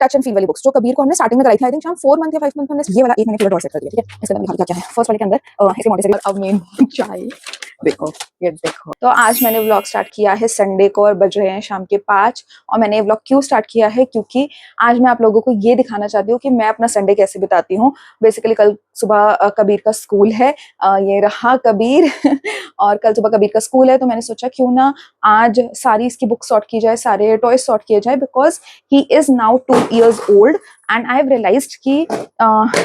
Touch and feel वाली books जो कबीर को हमने स्टार्टिंग में कराई थी, आई थिंक शायद 4 मंथ या 5 मंथ में हमने ये वाला एक मैंने पूरा ड्रॉ सेट कर दिया। ठीक है, इसके अंदर दिखा क्या है। फर्स्ट वाले के अंदर इसे मोंटेसरी अब मेन चाय देखो, ये देखो। तो आज मैंने व्लॉग स्टार्ट किया है संडे को और बज रहे हैं शाम के 5 और मैंने व्लॉग क्यों स्टार्ट किया है क्योंकि आज मैं आप लोगों को ये दिखाना चाहती हूँ कि मैं अपना संडे कैसे बिताती हूँ। बेसिकली कल सुबह कबीर का स्कूल है, ये रहा कबीर और कल सुबह कबीर का स्कूल है, तो मैंने सोचा क्यों ना आज सारी इसकी बुक सॉर्ट की जाए, सारे टॉयज सॉर्ट किए जाए, because he is now 2 years old and I have realized कि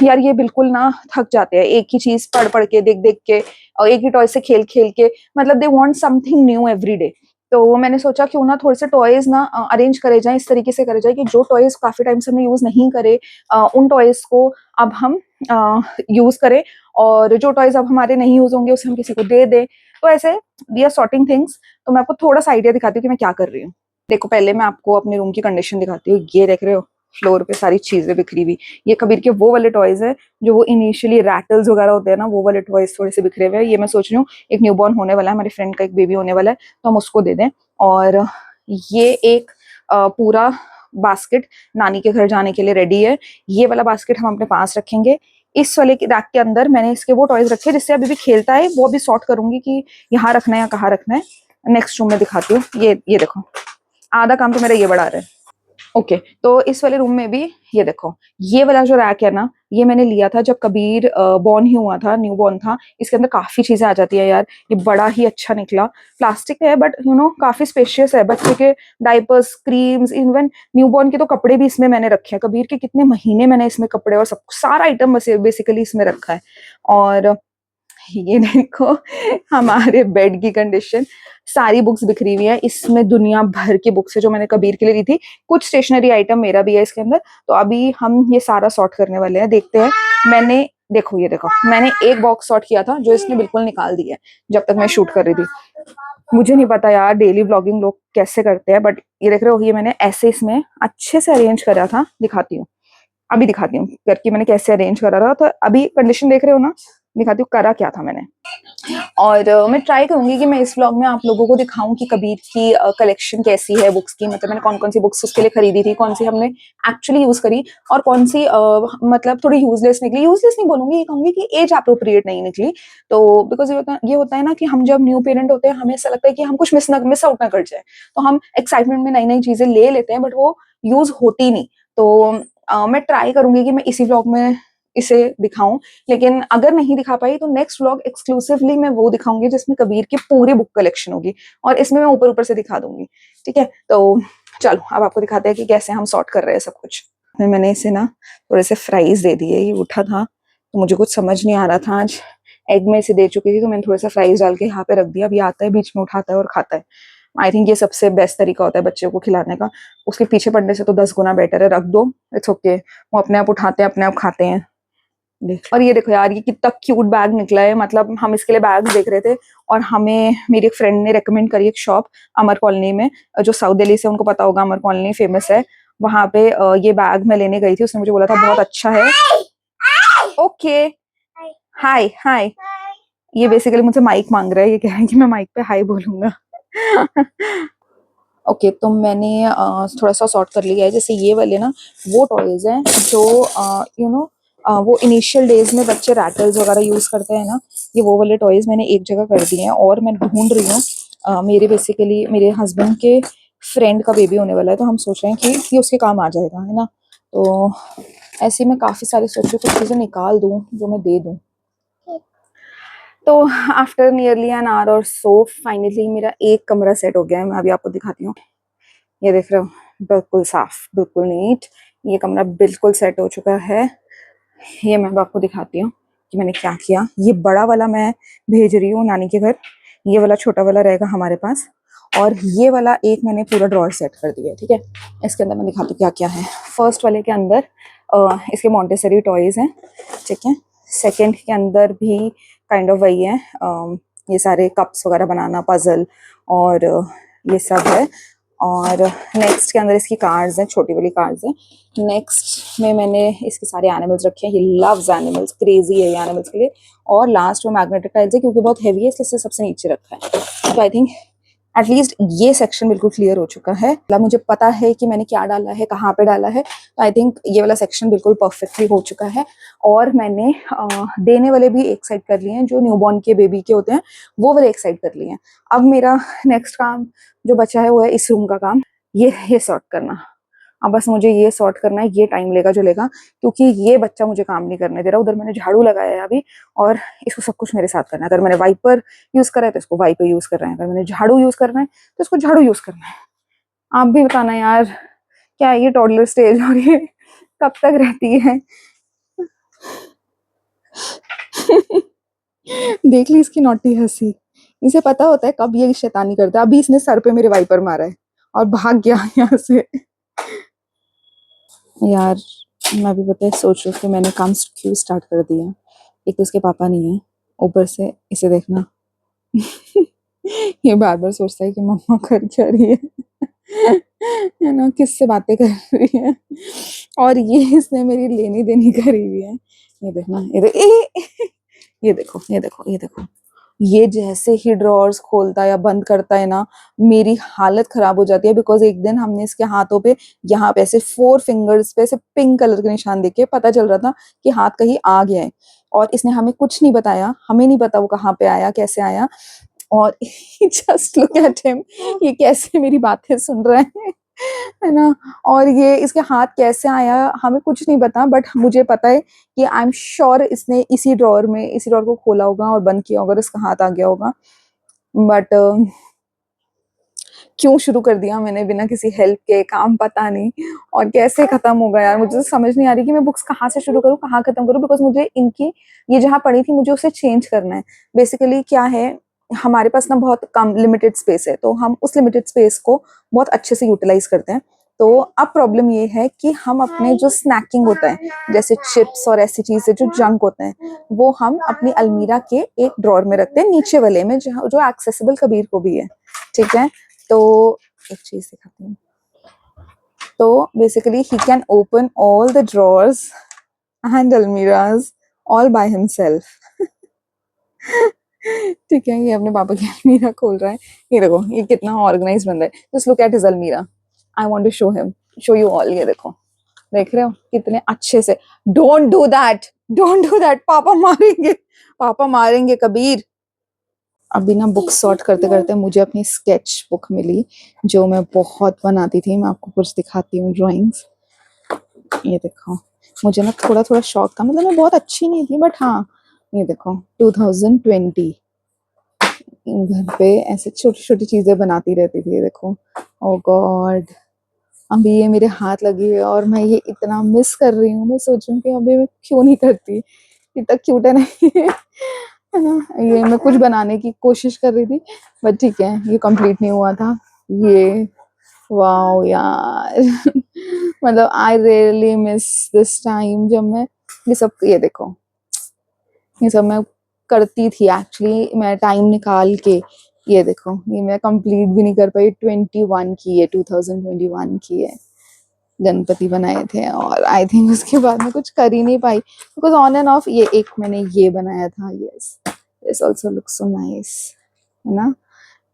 यार ये बिल्कुल ना थक जाते हैं एक ही चीज पढ़ पढ़ के, देख देख के और एक ही टॉय से खेल खेल के, मतलब they want something new every day. तो मैंने सोचा क्यों ना थोड़े से टॉयज ना अरेंज करे जाएं, इस तरीके से करे जाए कि जो टॉयज काफी टाइम से हमने यूज नहीं करे उन टॉयज को अब हम यूज करें और जो टॉयज अब हमारे नहीं यूज होंगे उसे हम किसी को दे दें। तो ऐसे वी आर सॉर्टिंग थिंग्स। तो मैं आपको थोड़ा सा आइडिया दिखाती हूँ कि मैं क्या कर रही हूँ। देखो पहले मैं आपको अपने रूम की कंडीशन दिखाती हूँ। ये देख रहे हो फ्लोर पे सारी चीजें बिखरी हुई, ये कबीर के वो वाले टॉयज है जो वो इनिशियली रैटल्स वगैरह होते हैं ना, वो वाले टॉयज थोड़े से बिखरे हुए हैं। ये मैं सोच रही हूँ एक न्यूबॉर्न होने वाला है, हमारी फ्रेंड का एक बेबी होने वाला है, तो हम उसको दे दें। और ये एक पूरा बास्केट नानी के घर जाने के लिए रेडी है। ये वाला बास्केट हम अपने पास रखेंगे। इस वाले रैक के अंदर मैंने इसके वो टॉयज रखे जिससे अभी भी खेलता है, वो भी सॉर्ट करूंगी कि यहाँ रखना है या कहाँ रखना है। नेक्स्ट रूम में दिखाती हूँ। ये देखो आधा काम तो मेरा ये बढ़ा रहा है। ओके तो इस वाले रूम में भी ये देखो, ये वाला जो रैक है ना, ये मैंने लिया था जब कबीर बॉर्न ही हुआ था, न्यू बॉर्न था। इसके अंदर काफी चीजें आ जाती है यार, ये बड़ा ही अच्छा निकला। प्लास्टिक है बट यू नो काफी स्पेशियस है। बच्चे के diapers, creams, even new born के तो कपड़े भी इसमें मैंने रखे हैं। कबीर के कितने महीने मैंने इसमें कपड़े और सब सारा आइटम बेसिकली इसमें रखा है। और ये देखो हमारे बेड की कंडीशन, सारी बुक्स बिखरी हुई है इसमें, दुनिया भर की बुक्स है जो मैंने कबीर के लिए ली थी। कुछ स्टेशनरी आइटम मेरा भी है इसके अंदर। तो अभी हम ये सारा सॉर्ट करने वाले हैं, देखते हैं। मैंने देखो ये देखो मैंने एक बॉक्स सॉर्ट किया था जो इसने बिल्कुल निकाल दिया जब तक मैं शूट कर रही थी। मुझे नहीं पता यार डेली व्लॉगिंग लोग कैसे करते हैं, बट ये देख रहे हो ये मैंने ऐसे इसमें अच्छे से अरेंज करा था। दिखाती हूँ, अभी दिखाती हूँ करके मैंने कैसे अरेंज करा था। तो अभी कंडीशन देख रहे हो ना, दिखाती हूँ करा क्या था मैंने। और मैं ट्राई करूंगी कि मैं इस व्लॉग में आप लोगों को दिखाऊं कि कबीर की कलेक्शन कैसी है बुक्स की, मतलब मैंने कौन कौन सी बुक्स उसके लिए खरीदी थी, कौन सी हमने एक्चुअली यूज करी और कौन सी मतलब थोड़ी यूजलेस निकली। यूजलेस नहीं बोलूंगी, ये कहूंगी कि एज अप्रोप्रिएट नहीं निकली। तो बिकॉज ये होता है ना कि हम जब न्यू पेरेंट होते हैं हमें ऐसा लगता है कि हम कुछ मिस आउट ना कर जाए, तो हम एक्साइटमेंट में नई नई चीजें ले लेते हैं बट वो यूज होती नहीं। तो मैं ट्राई करूंगी कि मैं इसी व्लॉग में इसे दिखाऊं, लेकिन अगर नहीं दिखा पाई तो नेक्स्ट व्लॉग एक्सक्लूसिवली मैं वो दिखाऊंगी जिसमें कबीर की पूरी बुक कलेक्शन होगी और इसमें मैं ऊपर ऊपर से दिखा दूंगी। ठीक है, तो चलो अब आपको दिखाते हैं कि कैसे हम सॉर्ट कर रहे हैं सब कुछ। फिर मैंने इसे ना थोड़े से फ्राइज दे दिए, ये उठा था तो मुझे कुछ समझ नहीं आ रहा था। आज एग में इसे दे चुकी थी तो मैंने थोड़ा सा फ्राइज डाल के यहाँ पे रख दिया। अब ये आता है बीच में उठाता है और खाता है। आई थिंक ये सबसे बेस्ट तरीका होता है बच्चे को खिलाने का, उसके पीछे पड़ने से तो 10 गुना बेटर है। रख दो, इट्स ओके, वो अपने आप उठाते हैं अपने आप खाते हैं। और ये देखो यार ये कितना क्यूट बैग निकला है, मतलब हम इसके लिए बैग देख रहे थे और हमें मेरी एक फ्रेंड ने रेकमेंड करी एक शॉप अमर कॉलोनी में, जो साउथ दिल्ली से, उनको पता होगा अमर कॉलोनी फेमस है। वहां पे ये बैग मैं लेने गई थी, उसने मुझे बोला था बहुत अच्छा है। ओके हाय हाय, ये बेसिकली मुझसे माइक मांग रहा है, ये कह रहा है कि मैं माइक पे हाय बोलूंगा। ओके तो मैंने थोड़ा सा सॉर्ट कर लिया है। जैसे ये वाले ना वो टॉयज हैं जो यू नो वो इनिशियल डेज में बच्चे रैटल्स वगैरह यूज करते हैं ना, ये वो वाले टॉयज मैंने एक जगह कर दिए हैं। और मैं ढूंढ रही हूँ मेरे बेसिकली मेरे हस्बैंड के फ्रेंड का बेबी होने वाला है, तो हम सोच रहे हैं कि ये उसके काम आ जाएगा, है ना। तो ऐसे में काफी सारी सोचो कुछ चीजें निकाल दूं जो मैं दे दूं। तो आफ्टर नियरली एन आवर और सो फाइनली मेरा एक कमरा सेट हो गया है। मैं अभी आपको दिखाती हूँ, ये देख रहे हो बिल्कुल साफ, बिल्कुल नीट, ये कमरा बिल्कुल सेट हो चुका है। ये मैं आपको दिखाती हूँ कि मैंने क्या किया। ये बड़ा वाला मैं भेज रही हूँ नानी के घर, ये वाला छोटा वाला रहेगा हमारे पास, और ये वाला एक मैंने पूरा ड्रॉअर सेट कर दिया है। ठीक है, इसके अंदर मैं दिखाती हूँ क्या क्या है। फर्स्ट वाले के अंदर इसके मॉन्टेसरी टॉयज हैं, ठीक है। सेकंड के अंदर भी काइंड ऑफ वही है, ये सारे कप्स वगैरह बनाना, पजल और ये सब है। और नेक्स्ट के अंदर इसकी कार्ड्स हैं, छोटी वाली कार्ड्स हैं। नेक्स्ट में मैंने इसके सारे एनिमल्स रखे हैं, ये लव्स एनिमल्स, क्रेजी है ये एनिमल्स के लिए। और लास्ट में मैग्नेटिक टाइल्स है क्योंकि बहुत हैवी है इसलिए सबसे नीचे रखा है। तो आई थिंक एटलीस्ट ये सेक्शन बिल्कुल क्लियर हो चुका है, मतलब मुझे पता है कि मैंने क्या डाला है, कहाँ पे डाला है। तो आई थिंक ये वाला सेक्शन बिल्कुल परफेक्टली हो चुका है। और मैंने देने वाले भी एक साइड कर लिए हैं, जो न्यूबॉर्न के बेबी के होते हैं वो वाले एक साइड कर लिए हैं। अब मेरा नेक्स्ट काम जो बचा है वो है इस रूम का काम, ये सॉर्ट करना। अब बस मुझे ये सॉर्ट करना है, ये टाइम लेगा जो लेगा, क्योंकि ये बच्चा मुझे काम नहीं करने दे रहा। उधर मैंने झाड़ू लगाया है अभी, और इसको सब कुछ मेरे साथ करना है। अगर मैंने वाइपर यूज करा है तो इसको वाइपर यूज कर रहे हैं, अगर मैंने झाड़ू यूज करना है तो इसको झाड़ू यूज करना है। आप भी बताना यार, क्या है ये टॉडलर स्टेज और ये कब तक रहती है। देख ली इसकी नौटी हंसी, इसे पता होता है कब ये शैतानी करता है। अभी इसने सर पे मेरे वाइपर मारा है और भाग गया यहाँ से। यार मैं भी पता है सोच रही हूँ कि मैंने काम क्यों स्टार्ट कर दिया। एक तो उसके पापा नहीं है, ऊपर से इसे देखना। ये बार बार सोचता है कि मम्मा कर क्या रही है ना, किससे बातें कर रही है, और ये इसने मेरी लेनी देनी करी हुई है। ये देखना, ये देखो, ये देखो, ये देखो, ये जैसे ही ड्रॉर्स खोलता है या बंद करता है ना, मेरी हालत खराब हो जाती है। बिकॉज एक दिन हमने इसके हाथों पे, यहाँ पे ऐसे 4 फिंगर्स पे ऐसे पिंक कलर के निशान देखे, पता चल रहा था कि हाथ कहीं आ गया है। और इसने हमें कुछ नहीं बताया, हमें नहीं पता वो कहाँ पे आया, कैसे आया। और जस्ट लुक एट हिम, ये कैसे मेरी बातें सुन रहा है ना। और ये इसके हाथ कैसे आया हमें कुछ नहीं पता, बट मुझे पता है कि आई एम श्योर इसने इसी ड्रॉर में, इसी ड्रॉर को खोला होगा और बंद किया होगा, इसका हाथ आ गया होगा। बट क्यों शुरू कर दिया मैंने बिना किसी हेल्प के काम, पता नहीं। और कैसे खत्म होगा यार, मुझे तो समझ नहीं आ रही कि मैं बुक्स कहाँ से शुरू करूँ, कहाँ खत्म करूँ। बिकॉज मुझे इनकी, ये जहाँ पड़ी थी मुझे उसे चेंज करना है। बेसिकली क्या है, हमारे पास ना बहुत कम लिमिटेड स्पेस है, तो हम उस लिमिटेड स्पेस को बहुत अच्छे से यूटिलाइज करते हैं। तो अब प्रॉब्लम ये है कि हम अपने जो स्नैकिंग होता है, जैसे चिप्स और ऐसी चीजें जो जंक होते हैं, वो हम अपनी अलमीरा के एक ड्रॉर में रखते हैं, नीचे वाले में, जहाँ जो एक्सेसिबल कबीर को भी है। ठीक है, तो एक चीज दिखाती हूँ। तो basically he can open all the drawers and almirahs all by himself. ठीक है, ये अपने पापा की अलमीरा खोल रहा है। ये देखो ये कितना ऑर्गेनाइज बंदा है। जस्ट लुक एट हिज अलमीरा, I want to show him, show you all. ये देखो, देख रहे हो कितने अच्छे से। Don't do that, don't do that, पापा मारेंगे, पापा मारेंगे कबीर। अभी ना बुक सॉर्ट करते करते मुझे अपनी स्केच बुक मिली, जो मैं बहुत बनाती थी। मैं आपको कुछ दिखाती हूँ ड्राइंग्स। ये देखो, मुझे ना थोड़ा थोड़ा शौक था, मतलब मैं बहुत अच्छी नहीं थी, बट हाँ ये देखो 2020 घर पे ऐसे छोटी छोटी चीजें बनाती रहती थी। ये देखो, ओ गॉड, अभी ये मेरे हाथ लगी है और मैं ये इतना मिस कर रही हूँ। मैं सोच रही हूँ कि अभी मैं क्यों नहीं करती, इतना क्यूट है नहीं है ना। ये मैं कुछ बनाने की कोशिश कर रही थी, बट ठीक है, ये कंप्लीट नहीं हुआ था ये। वाओ यार मतलब I really miss this time जब मैं ये सब, ये देखो, ये सब मैं करती थी एक्चुअली, मैं टाइम निकाल के। ये देखो, ये मैं कंप्लीट भी नहीं कर पाई। 21 की है, 2021 की है, गणपति बनाए थे। और आई थिंक उसके बाद मैं कुछ कर ही नहीं पाई, बिकॉज ऑन एंड ऑफ ये एक मैंने ये बनाया था। Yes, this also looks so nice, है ना।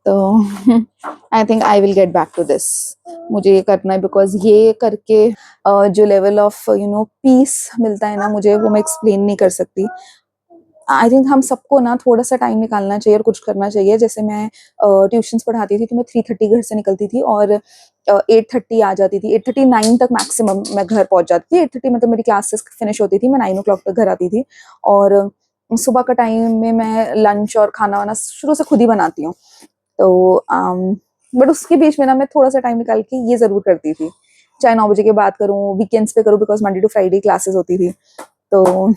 तो I think I will get back to this, मुझे ये करना है। बिकॉज ये करके जो लेवल ऑफ पीस मिलता है ना मुझे, वो मैं एक्सप्लेन नहीं कर सकती। आई थिंक हम सबको ना थोड़ा सा टाइम निकालना चाहिए और कुछ करना चाहिए। जैसे मैं ट्यूशंस पढ़ाती थी तो मैं 3:30 घर से निकलती थी और 8:30 आ जाती थी। 8:30 9 तक मैक्सिमम मैं घर पहुंच जाती थी। 8:30 मतलब मेरी क्लासेस फिनिश होती थी, मैं 9 o'clock तक घर आती थी। और सुबह का टाइम में मैं लंच और खाना वाना शुरू से खुद ही बनाती हूँ। तो बट उसके बीच में ना मैं थोड़ा सा टाइम निकाल के ये जरूर करती थी, चाहे 9 बजे के बाद करूँ, वीकेंड्स पे करूँ, because Monday to Friday classes होती थी। तो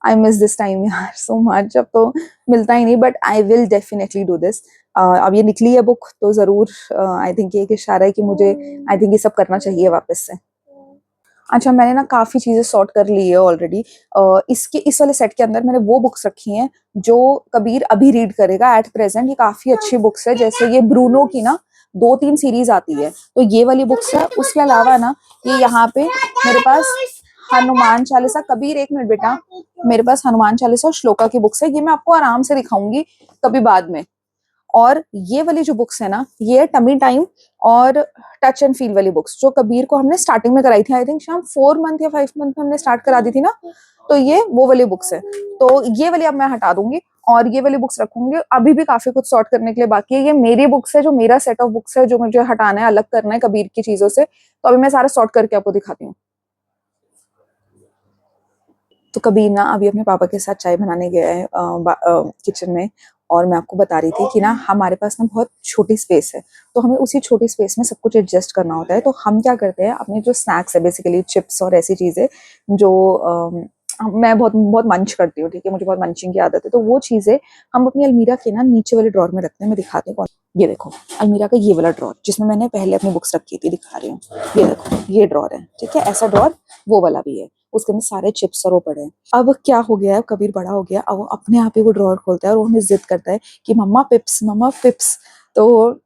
आई मिस दिस टाइम यार सो मच। अब तो मिलता ही नहीं, but I will definitely do this. अब ये निकली है बुक तो जरूर, आई थिंक ये एक इशारा है कि मुझे, आई थिंक ये सब करना चाहिए वापस से। अच्छा, मैंने ना काफी चीजें सॉर्ट कर ली है ऑलरेडी। इसके इस वाले सेट के अंदर मैंने वो बुक्स रखी हैं जो कबीर अभी रीड करेगा एट प्रेजेंट। ये काफी अच्छी बुक्स है, जैसे ये ब्रूनो की ना 2-3 सीरीज आती है, तो ये वाली बुक्स है। उसके अलावा ना ये यहाँ पे मेरे पास हनुमान चालीसा, कबीर एक मिनट बेटा, मेरे पास हनुमान चालीसा और श्लोका की बुक्स है। ये मैं आपको आराम से दिखाऊंगी कभी बाद में। और ये वाली जो बुक्स है ना, ये है टमी टाइम और टच एंड फील वाली बुक्स, जो कबीर को हमने स्टार्टिंग में कराई थी। आई थिंक शाम 4 मंथ या 5 मंथ में हमने स्टार्ट करा दी थी ना, तो ये वो वाली बुक्स है। तो ये वाली अब मैं हटा दूंगी और ये वाली बुक्स रखूंगी। अभी भी काफी कुछ सॉर्ट करने के लिए बाकी है। ये मेरी बुक्स है, जो मेरा सेट ऑफ बुक्स है, जो मुझे हटाना है, अलग करना है कबीर की चीजों से। तो अभी मैं सारा सॉर्ट करके आपको दिखाती हूँ। तो कबीर ना अभी अपने पापा के साथ चाय बनाने गया है किचन में, और मैं आपको बता रही थी कि ना हमारे पास ना बहुत छोटी स्पेस है, तो हमें उसी छोटी स्पेस में सब कुछ एडजस्ट करना होता है। तो हम क्या करते हैं, अपने जो स्नैक्स है, बेसिकली चिप्स और ऐसी चीजें जो मैं बहुत बहुत मंच करती हूँ, ठीक है, मुझे बहुत मंचिंग की आदत है, तो वो चीजें हम अपनी अलमीरा के ना नीचे वाले ड्रॉर में रखते हैं। मैं दिखाती हूँ, ये देखो अलमीरा का ये वाला ड्रॉर, जिसमें मैंने पहले अपनी बुक्स रखी थी, दिखा रही हूँ। ये देखो ये ड्रॉर है, ठीक है, ऐसा ड्रॉर वो वाला भी है, उसके अंदर सारे चिप्स और वो पड़े हैं। अब क्या हो गया है, कबीर बड़ा हो गया, अब वो अपने आप ही वो ड्रॉर खोलता है और वो हमें जिद करता है कि मम्मा पिप्स, मम्मा पिप्स। तो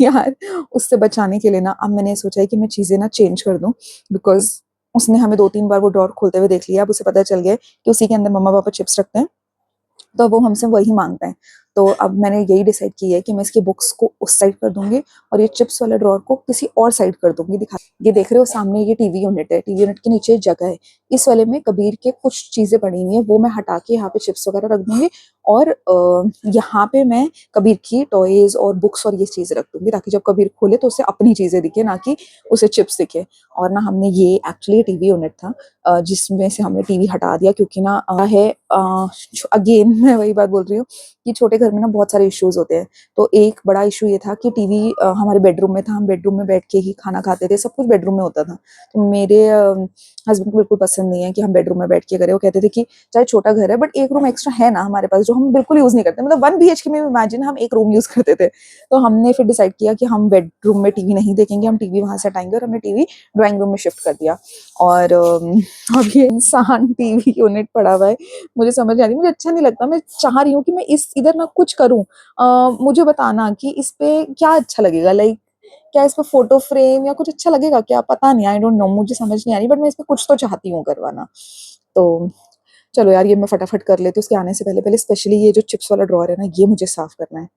यार उससे बचाने के लिए ना अब मैंने सोचा है कि मैं चीजें ना चेंज कर दूं, बिकॉज उसने हमें 2-3 बार वो ड्रॉर खोलते हुए देख लिया। अब उसे पता चल गया कि उसी के अंदर मम्मा पापा चिप्स रखते हैं, तो वो हमसे वही मांगता है। तो अब मैंने यही डिसाइड किया है कि मैं इसकी बुक्स को उस साइड कर दूंगी और ये चिप्स वाला ड्रॉर को किसी और साइड कर दूंगी। दिखा, ये देख रहे हो सामने ये टीवी यूनिट है, टीवी यूनिट के नीचे जगह है, इस वाले में कबीर के कुछ चीजें पड़ी हुई है, वो मैं हटा के यहाँ पे चिप्स वगैरह रख दूंगी, और यहाँ पे मैं कबीर की टॉयज और बुक्स और ये चीजें रख दूंगी, ताकि जब कबीर खोले तो उसे अपनी चीजें दिखे, ना कि उसे चिप्स दिखे। और ना हमने ये एक्चुअली टीवी यूनिट था, जिसमें से हमने टीवी हटा दिया, क्योंकि ना है अगेन मैं वही बात बोल रही हूँ कि छोटे घर में ना बहुत सारे इश्यूज होते हैं। तो एक बड़ा इशू ये था कि टीवी हमारे बेडरूम में था, हम बेडरूम में बैठ के ही खाना खाते थे, सब कुछ बेडरूम में होता था। तो मेरे हस्बैंड को बिल्कुल पसंद नहीं है कि हम बेडरूम में बैठ के करें। वो कहते थे कि चाहे छोटा घर है बट एक रूम एक्स्ट्रा है ना हमारे पास, जो हम बिल्कुल यूज नहीं करते। मतलब 1 BHK में इमेजिन हम एक रूम यूज करते थे। तो हमने फिर डिसाइड किया कि हम बेडरूम में टीवी नहीं देखेंगे, हम टीवी वहां से हटाएंगे, और हमने टीवी ड्राइंग रूम में शिफ्ट कर दिया। और अब ये इंसान टीवी यूनिट पड़ा हुआ है, मुझे समझ नहीं आ रही, मुझे अच्छा नहीं लगता। मैं चाह रही हूँ कि मैं इस इधर ना कुछ करूँ। मुझे बताना कि इस पे क्या अच्छा लगेगा, लाइक क्या इस पे फोटो फ्रेम या कुछ अच्छा लगेगा क्या, पता नहीं, आई डोंट नो, मुझे समझ नहीं आ रही, बट मैं इस पे कुछ तो चाहती हूँ करवाना। तो चलो यार, ये मैं फटाफट कर लेती हूँ, उसके आने से पहले पहले स्पेशली ये जो चिप्स वाला ड्रॉर है ना, ये मुझे साफ करना है।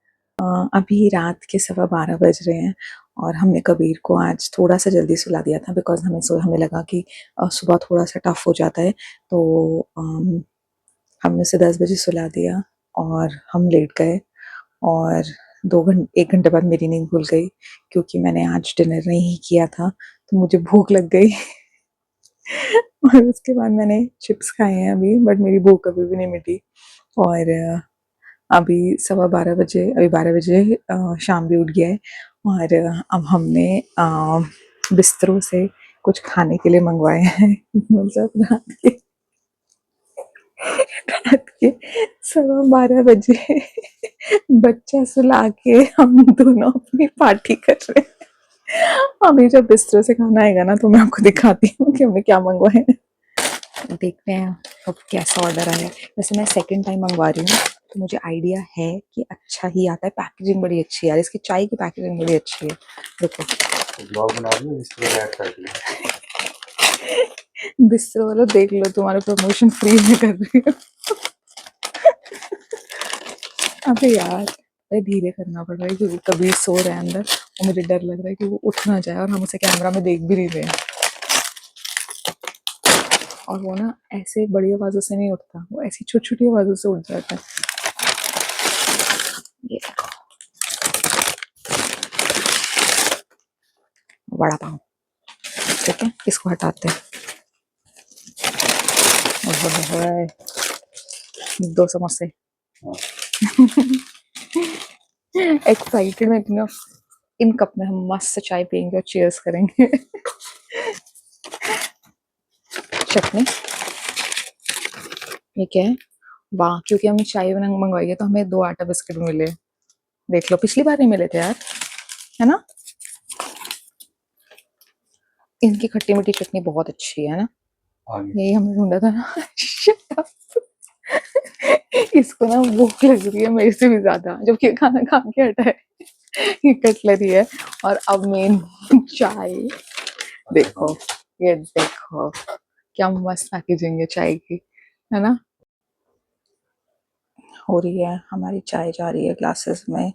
अभी रात के 12:15 बज रहे हैं, और हमने कबीर को आज थोड़ा सा जल्दी सुला दिया था, बिकॉज हमें लगा कि सुबह थोड़ा सा टफ हो जाता है। तो हमने उसे 10 बजे सुला दिया और हम लेट गए, और 1 घंटे बाद मेरी नींद खुल गई, क्योंकि मैंने आज डिनर नहीं किया था, तो मुझे भूख लग गई। और उसके बाद मैंने चिप्स खाए हैं अभी, बट मेरी भूख अभी भी नहीं मिटी। और अभी 12:15 बजे, अभी 12 बजे शाम भी उठ गया है, और अब हमने बिस्तरों से कुछ खाने के लिए मंगवाए हैं। मतलब रात के 12:15 बजे बच्चा सुला के हम दोनों अपनी पार्टी कर रहे हैं। अभी जब बिस्तरों से खाना आएगा ना, तो मैं आपको दिखाती हूँ कि हमने क्या मंगवाए हैं। देखते हैं अब कैसा ऑर्डर आया। वैसे मैं सेकंड टाइम मंगवा रही हूँ, तो मुझे आइडिया है कि अच्छा ही आता है। पैकेजिंग बड़ी अच्छी है यार, इसकी चाय की पैकेजिंग बड़ी अच्छी है। देखो ब्लॉग बना रही हूँ, बिस्तर ऐड कर दिया। बिस्तर वालों देख लो, तुम्हारा प्रमोशन फ्री में कर रही हूँ। अबे यार, धीरे करना पड़ रहा है, क्योंकि कबीर सो रहा है अंदर, और मुझे डर लग रहा है कि वो उठ ना जाए, और हम उसे कैमरा में देख भी नहीं रहे हैं। और वो ना ऐसे बड़ी आवाजों से नहीं उठता, वो ऐसी छोटी छोटी आवाजों से उठ जाता है। ये बड़ा पाव, ठीक है, इसको हटाते हैं। 2 समोसे। एक्साइटेड में इतना। इन कप में हम मस्त चाय पियेंगे और चीयर्स करेंगे। चटनी, ये क्या है? वाह, क्योंकि हमने चाय बना मंगवाई है, तो हमें 2 आटा बिस्किट मिले। देख लो, पिछली बार नहीं मिले थे यार, है ना। इनकी खट्टी मीठी चटनी बहुत अच्छी है ना, यही हमने ढूंढा था ना। Shut up. इसको ना भूख लग रही है मेरे से भी ज्यादा, जबकि खाना खा के हटा है। ये कटलरी है, और अब मेन चाय। देखो, ये देखो क्या मस्त पैकेजिंग है चाय की, है ना। हो रही है, हमारी चाय जा रही है ग्लासेस में।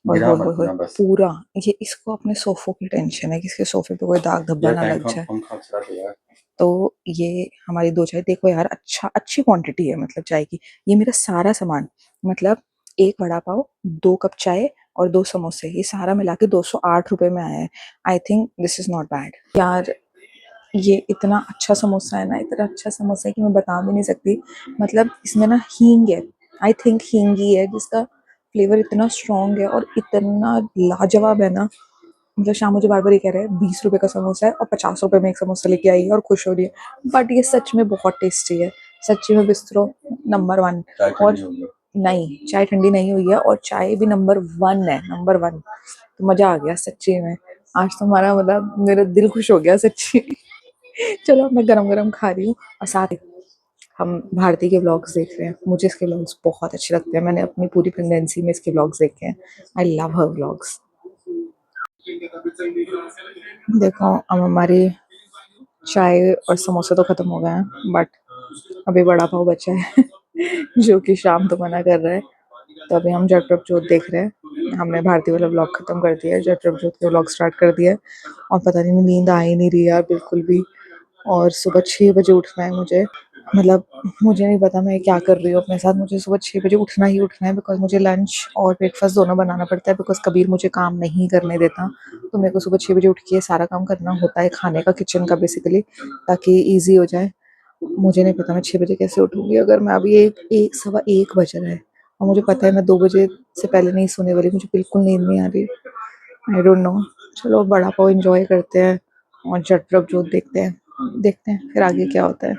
और गिरा हो मत हो ना बस। पूरा, ये इसको अपने सोफों की टेंशन है कि इसके सोफे पे कोई दाग धब्बा यार ना लग जाए। पंखा चला दो यार। तो ये हमारी 2 चाय देखो यार, अच्छी क्वांटिटी है मतलब चाय की। ये मेरा सारा सामान, मतलब 1 वड़ा पाव, 2 कप चाय और 2 समोसे, ये सारा मिला के 208 रुपए में आया है। I think this is not bad यार। ये इतना अच्छा समोसा है ना, इतना अच्छा समोसा है कि मैं बता भी नहीं सकती। मतलब इसमें ना हींग है, आई थिंक हींग ही है जिसका फ्लेवर इतना स्ट्रॉन्ग है और इतना लाजवाब है ना। मतलब शाम मुझे बार बार ये कह रहे हैं 20 रुपए का समोसा है और 50 रुपए में एक समोसा लेके आई है और खुश हो रही है, बट ये सच में बहुत टेस्टी है। सच्ची में बिस्ट्रो नंबर 1। चाय और ठंडी होगी। नहीं, चाय ठंडी नहीं हुई है और चाय भी नंबर 1 है, नंबर 1। तो मजा आ गया सच्ची में। आज तो हमारा मतलब मेरा दिल खुश हो गया सच्ची। चलो मैं गरम गरम खा रही हूँ और साथ ही हम भारती के व्लॉग्स देख रहे हैं। मुझे इसके व्लॉग्स बहुत अच्छे लगते हैं, मैंने अपनी पूरी प्रेगनेंसी में इसके व्लॉग्स देखे हैं। I love her vlogs. देखो अब हमारी चाय और समोसे तो खत्म हो गए हैं, बट अभी वड़ा पाव बचा है जो कि शाम तो मना कर रहा है। तो अभी हम जट प्रभजोत देख रहे हैं। हमने भारती वाला व्लॉग खत्म कर दिया है, जट प्रभजोत के व्लॉग स्टार्ट कर दिया है। और पता नहीं नींद आ ही नहीं रही यार बिल्कुल भी। और सुबह 6 बजे उठना है मुझे। मतलब मुझे नहीं पता मैं क्या कर रही हूँ अपने साथ। मुझे सुबह 6 बजे उठना ही उठना है, बिकॉज मुझे लंच और ब्रेकफास्ट दोनों बनाना पड़ता है, बिकॉज कबीर मुझे काम नहीं करने देता। तो मेरे को सुबह 6 बजे उठ के सारा काम करना होता है, खाने का, किचन का बेसिकली, ताकि ईजी हो जाए। मुझे नहीं पता मैं 6 बजे कैसे उठूंगी, अगर मैं अभी एक 1:15 बज रहा है और मुझे पता है मैं 2 बजे से पहले नहीं सोने वाली, मुझे बिल्कुल नींद नहीं आ रही। I don't know. चलो बड़ा पाव एंजॉय करते हैं और जट प्रभजोत देखते हैं, देखते हैं फिर आगे क्या होता है।